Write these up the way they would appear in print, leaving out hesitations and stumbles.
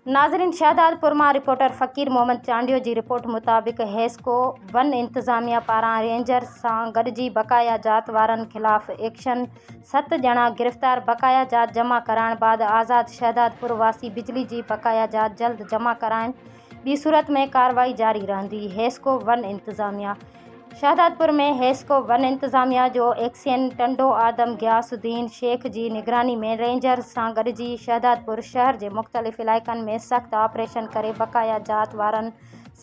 नाज़रीन, शहदादपुर मां रिपोर्टर फ़कीर मोहम्मद चांडियो जी रिपोर्ट मुताबिक़ हेस्को वन इंतज़ामिया पारां रेंजर सां गॾिजी बक़ाया जात वारनि ख़िलाफ़ एक्शन। 7 ॼणा गिरफ़्तार। बक़ाया जात जमा कराइण बाद आज़ाद। शहदादपुर वासी बिजली जी बक़ाया जात जल्द जमा कराइनि, ॿी सूरत में कार्रवाई जारी रहंदी। Hesco one इंतज़ामिया। शहदादपुर में हेस्को वन इंतज़ामिया जो एक्सियन टंडो आदम गियासुद्दीन शेख जी निगरानी में रेंजर सां गॾिजी शहदादपुर शहर जे मुख़्तलिफ़ इलाइक़नि में सख़्त ऑपरेशन करे बक़ाया जात वारनि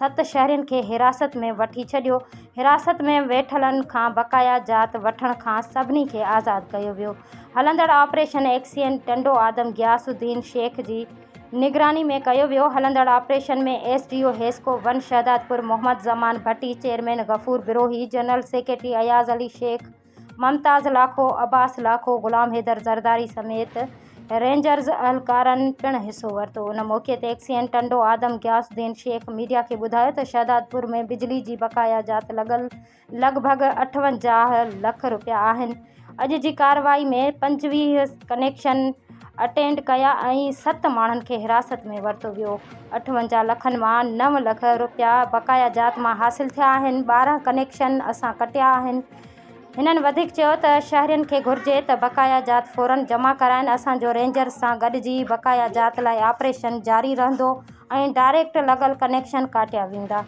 7 शहरियुनि खे हिरासत में वठी छॾियो। हिरासत में वेठलनि खां बक़ाया जात वठण खां सभिनी खे आज़ादु कयो वियो। हलंदड़ ऑपरेशन एक्सियन टंडो आदम गियासुद्दीन शेख जी निगरानी में कयो वियो। हलंदड़ ऑपरेशन में SDO HESCO one Shahdadpur Muhammad Zaman Bhatti, chairman Ghafoor Birohi, general secretary Ayaz Ali Shaikh, Mumtaz Lakho, Abbas लाखो, ग़ुलाम हैदर ज़रदारी समेत रेंजर्स अहलकारनि पिणु हिस्सो वरितो। उन मौक़े ते एक्सियन टंडो आदम गियासुद्दीन शेख मीडिया खे ॿुधायो त शहदादपुर में बिजली जी बक़ाया जात लॻभॻि 58 लख रुपया आहिनि। अॼु जी कार्रवाई में 25 कनेक्शन अटेंड कया ऐं 7 माण्हुनि खे हिरासत में वरितो वियो। 58 लखनि मां 9 लख रुपया बक़ाया जात मां हासिल थिया आहिनि। 12 कनेक्शन असां कटिया आहिनि। हिननि वधीक चयो त शहरियुनि खे घुर्जे त बक़ाया जात फ़ौरन जमा कराइनि। असांजो रेंजर सां गॾिजी बक़ाया जात लाइ ऑपरेशन जारी रहंदो ऐं डायरेक्ट लॻल कनेक्शन काटिया वेंदा।